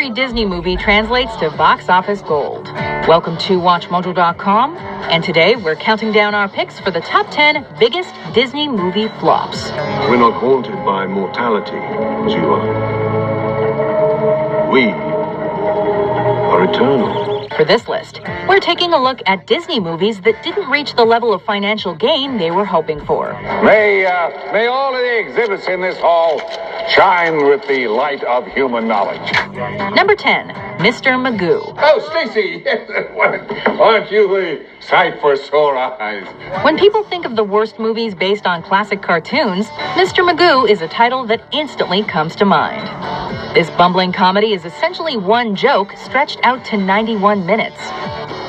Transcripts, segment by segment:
every Disney movie translates to box office gold. Welcome to WatchMojo.com, and today we're counting down our picks for the top 10 biggest Disney movie flops. We're not haunted by mortality, as you are. We are eternal. For this list, we're taking a look at Disney movies that didn't reach the level of financial gain they were hoping for. May all of the exhibits in this hall shine with the light of human knowledge. Number 10, Mr. Magoo. Oh, Stacy, aren't you the sight for sore eyes? When people think of the worst movies based on classic cartoons, Mr. Magoo is a title that instantly comes to mind. This bumbling comedy is essentially one joke stretched out to 91 minutes.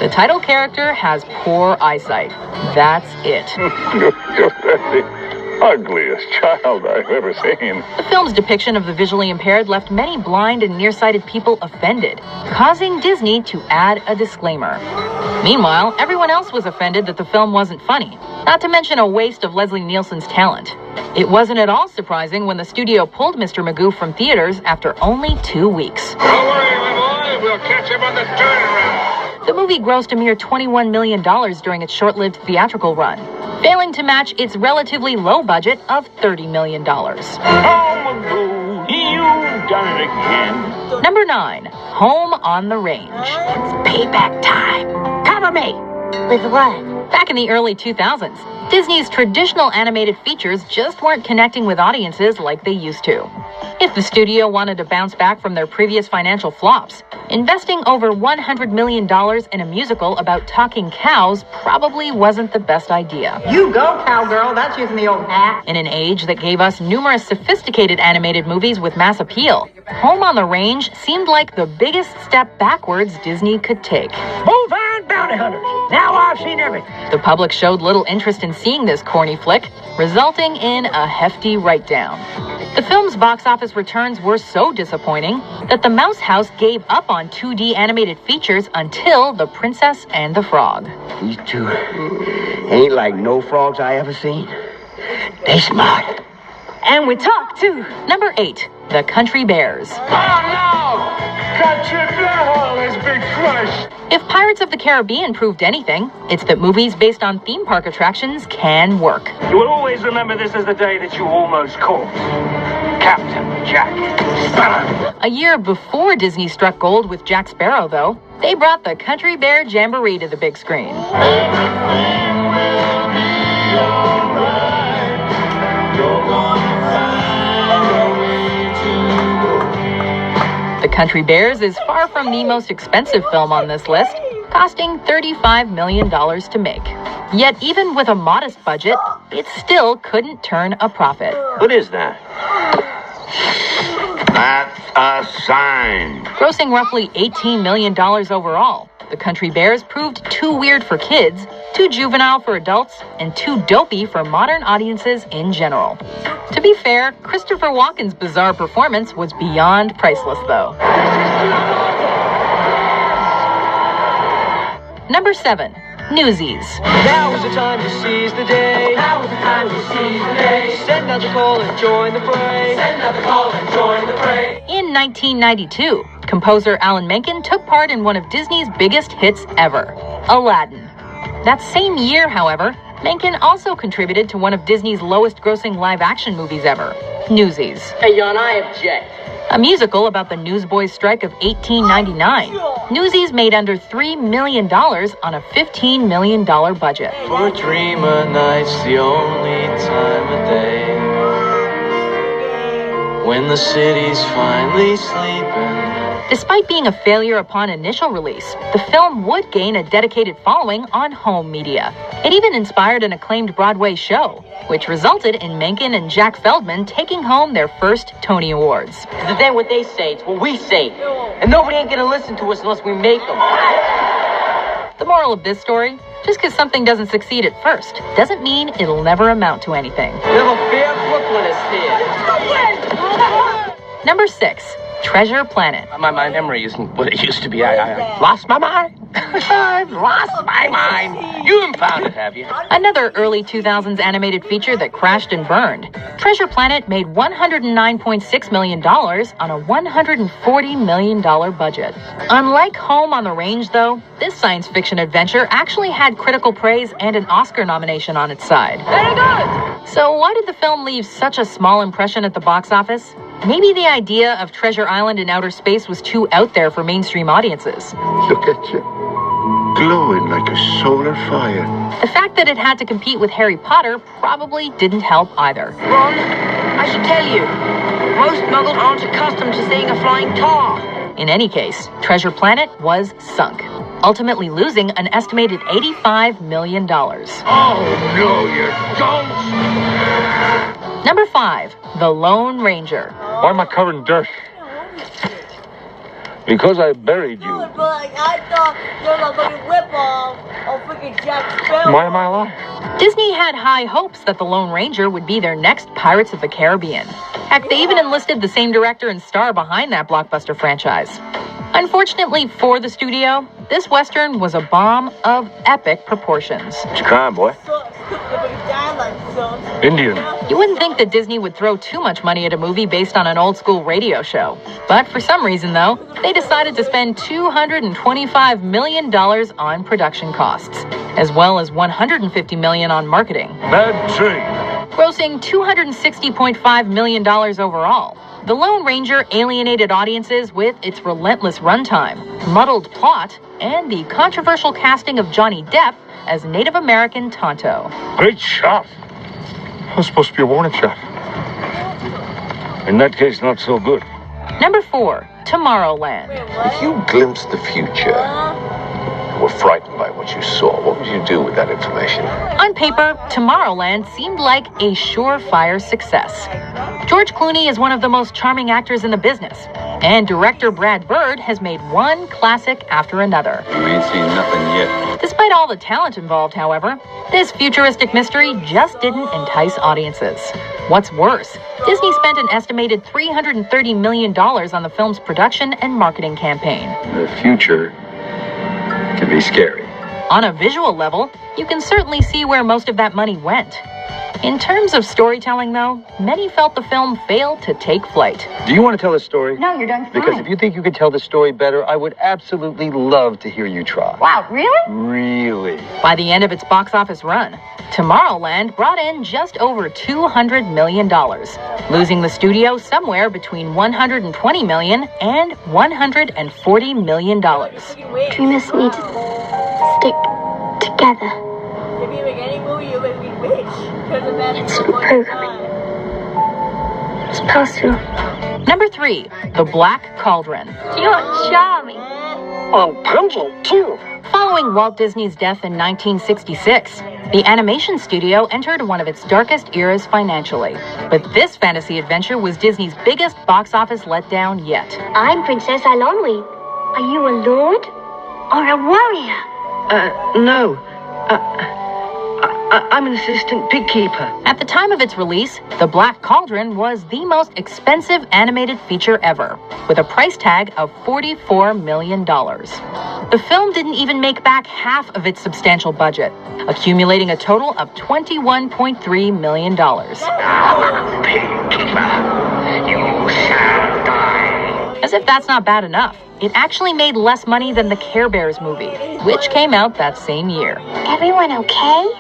The title character has poor eyesight. That's it. You're the ugliest child I've ever seen. The film's depiction of the visually impaired left many blind and nearsighted people offended, causing Disney to add a disclaimer. Meanwhile, everyone else was offended that the film wasn't funny, not to mention a waste of Leslie Nielsen's talent. It wasn't at all surprising when the studio pulled Mr. Magoo from theaters after only 2 weeks. Don't worry, my boy, we'll catch him on the turnaround. The movie grossed a mere $21 million during its short-lived theatrical run, failing to match its relatively low budget of $30 million. Oh, Magoo, you've done it again. Number 9, Home on the Range. It's payback time. Cover me. With what? Back in the early 2000s, Disney's traditional animated features just weren't connecting with audiences like they used to. If the studio wanted to bounce back from their previous financial flops, investing over $100 million in a musical about talking cows probably wasn't the best idea. You go, cowgirl. That's using the old hat. In an age that gave us numerous sophisticated animated movies with mass appeal, Home on the Range seemed like the biggest step backwards Disney could take. Move on, bounty hunters. Now I've seen everything. The public showed little interest in seeing this corny flick, resulting in a hefty write-down. The film's box office returns were so disappointing that the Mouse House gave up on 2D animated features until The Princess and the Frog. These two ain't like no frogs I ever seen. They smart. And we talk, too. Number 8, The Country Bears. Oh, no! Country Bear has been crushed. If Pirates of the Caribbean proved anything, it's that movies based on theme park attractions can work. You will always remember this as the day that you almost caught Captain Jack Sparrow. A year before Disney struck gold with Jack Sparrow, though, they brought the Country Bear Jamboree to the big screen. The Country Bears is far from the most expensive film on this list, costing $35 million to make. Yet even with a modest budget, it still couldn't turn a profit. What is that? That's a sign. Grossing roughly $18 million overall, The Country Bears proved too weird for kids, too juvenile for adults, and too dopey for modern audiences in general. To be fair, Christopher Walken's bizarre performance was beyond priceless, though. Number 7, Newsies. Now is the time to seize the day. Now is the time to seize the day. Send out the call and join the fray. Send out the call and join the fray. In 1992, composer Alan Menken took part in one of Disney's biggest hits ever, Aladdin. That same year, however, Menken also contributed to one of Disney's lowest-grossing live-action movies ever, Newsies. Hey, Jan, I object. A musical about the Newsboys' strike of 1899. Newsies made under $3 million on a $15 million budget. For a dreamer, night's the only time of day when the city's finally sleeping. Despite being a failure upon initial release, the film would gain a dedicated following on home media. It even inspired an acclaimed Broadway show, which resulted in Menken and Jack Feldman taking home their first Tony Awards. Because it ain't what they say, it's what we say. And nobody ain't gonna listen to us unless we make them. The moral of this story, just because something doesn't succeed at first, doesn't mean it'll never amount to anything. Little fair Brooklyn is here. Number 6, Treasure Planet. My memory isn't what it used to be. I lost my mind. I've lost my mind. You haven't found it, have you? Another early 2000s animated feature that crashed and burned. Treasure Planet made $109.6 million on a $140 million budget. Unlike Home on the Range, though, this science fiction adventure actually had critical praise and an Oscar nomination on its side. Very good! So why did the film leave such a small impression at the box office? Maybe the idea of Treasure Island in outer space was too out there for mainstream audiences. Look at you. Glowing like a solar fire. The fact that it had to compete with Harry Potter probably didn't help either. Ron, I should tell you, most muggles aren't accustomed to seeing a flying car. In any case, Treasure Planet was sunk, ultimately losing an estimated $85 million. Oh, no, you don't! Number 5, The Lone Ranger. Why am I covered in dirt? Because I buried you. But I thought you were going to rip off of freaking Jack Sparrow. Why am I alive? Disney had high hopes that The Lone Ranger would be their next Pirates of the Caribbean. Heck, they even enlisted the same director and star behind that blockbuster franchise. Unfortunately for the studio, this Western was a bomb of epic proportions. What's your crime, boy? Indian. You wouldn't think that Disney would throw too much money at a movie based on an old-school radio show. But for some reason, though, they decided to spend $225 million on production costs, as well as $150 million on marketing. Bad tree. Grossing $260.5 million overall. The Lone Ranger alienated audiences with its relentless runtime, muddled plot, and the controversial casting of Johnny Depp as Native American Tonto. Great shot. That was supposed to be a warning shot. In that case, not so good. Number 4, Tomorrowland. If you glimpsed the future, were frightened by what you saw, what would you do with that information? On paper, Tomorrowland seemed like a surefire success. George Clooney is one of the most charming actors in the business, and director Brad Bird has made one classic after another. You ain't seen nothing yet. Despite all the talent involved, however, this futuristic mystery just didn't entice audiences. What's worse, Disney spent an estimated $330 million on the film's production and marketing campaign. The future can be scary. On a visual level, you can certainly see where most of that money went. In terms of storytelling, though, many felt the film failed to take flight. Do you want to tell a story? No, you're done fine. Because if you think you could tell the story better, I would absolutely love to hear you try. Wow, really? Really? By the end of its box office run, Tomorrowland brought in just over $200 million, losing the studio somewhere between $120 million and $140 million. Dreamers need to stick together. If you make any movie, you'll make me rich. It's programming. It's possible. Number 3, The Black Cauldron. You're charming. And pungent, too. Following Walt Disney's death in 1966, the animation studio entered one of its darkest eras financially. But this fantasy adventure was Disney's biggest box office letdown yet. I'm Princess Alonwe. Are you a lord or a warrior? No. I'm an assistant pig keeper. At the time of its release, The Black Cauldron was the most expensive animated feature ever, with a price tag of $44 million. The film didn't even make back half of its substantial budget, accumulating a total of $21.3 million. Pig keeper, you shall die. As if that's not bad enough, it actually made less money than the Care Bears movie, which came out that same year. Everyone okay?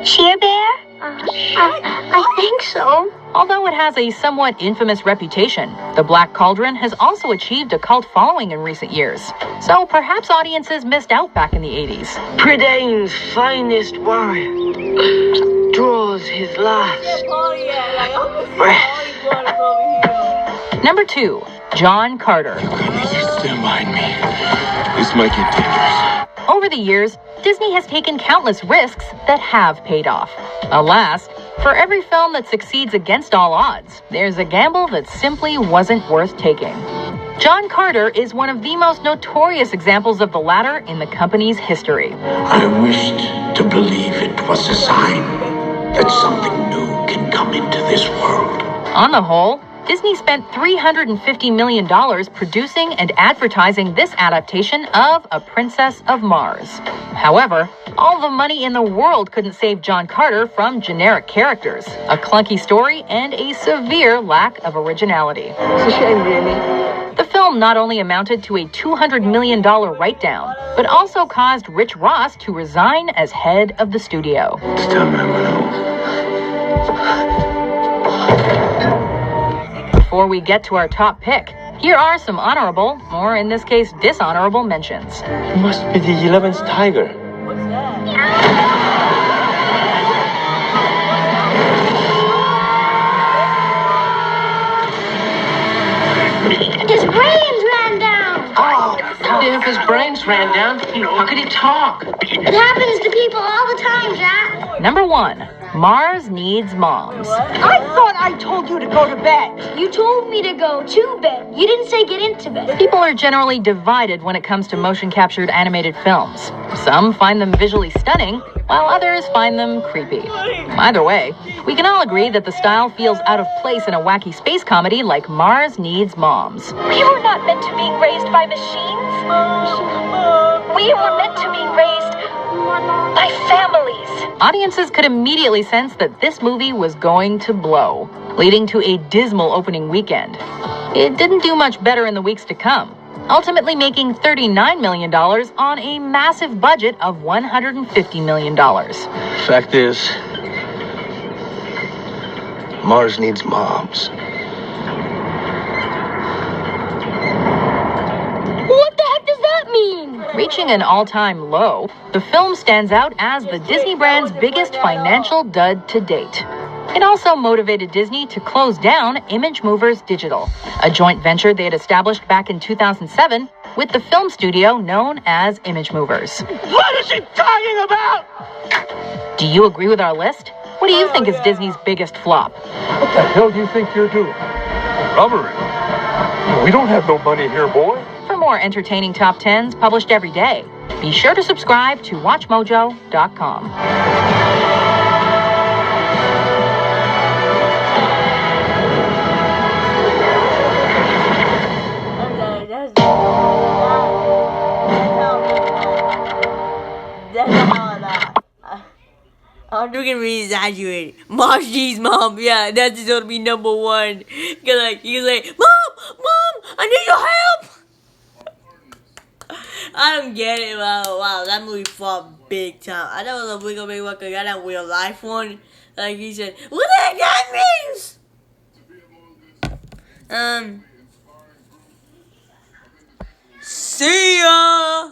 Cheer Bear? I think so. Although it has a somewhat infamous reputation, The Black Cauldron has also achieved a cult following in recent years. So perhaps audiences missed out back in the 80s. Predane's finest warrior draws his last breath. Number 2, John Carter. Stand behind me. This might get dangerous. Over the years, Disney has taken countless risks that have paid off. Alas, for every film that succeeds against all odds, there's a gamble that simply wasn't worth taking. John Carter is one of the most notorious examples of the latter in the company's history. I wished to believe it was a sign that something new can come into this world. On the whole, Disney spent $350 million producing and advertising this adaptation of A Princess of Mars. However, all the money in the world couldn't save John Carter from generic characters, a clunky story, and a severe lack of originality. It's a shame, really. The film not only amounted to a $200 million write-down, but also caused Rich Ross to resign as head of the studio. It's time I went home. Before we get to our top pick, here are some honorable, or in this case, dishonorable mentions. It must be the 11th tiger. What's that? His brains ran down. Oh, if his brains ran down, how could he talk? It happens to people all the time, Jack. Number 1, Mars Needs Moms. I thought I told you to go to bed. You told me to go to bed. You didn't say get into bed. People are generally divided when it comes to motion-captured animated films. Some find them visually stunning, while others find them creepy. Either way, we can all agree that the style feels out of place in a wacky space comedy like Mars Needs Moms. We were not meant to be raised by machines. We were meant to be raised by families. Audiences could immediately sense that this movie was going to blow, leading to a dismal opening weekend. It didn't do much better in the weeks to come, ultimately making $39 million on a massive budget of $150 million. Fact is, Mars needs moms. What the heck does that mean? Reaching an all-time low, the film stands out as the Disney brand's biggest financial dud to date. It also motivated Disney to close down Image Movers Digital, a joint venture they had established back in 2007 with the film studio known as Image Movers. What is he talking about? Do you agree with our list? What do you think is Disney's biggest flop? What the hell do you think you're doing? Robbery. We don't have no money here, boy. For more entertaining top 10s published every day, be sure to subscribe to WatchMojo.com. I'm looking really exaggerated. Mars Needs Mom, yeah, that's gonna be number 1. Cause he's like, Mom, I need your help. I don't get it. Wow, that movie flopped big time. I thought it was a Wiggle Big One, cause I got that real life one. Like he said, what the heck that means? See ya.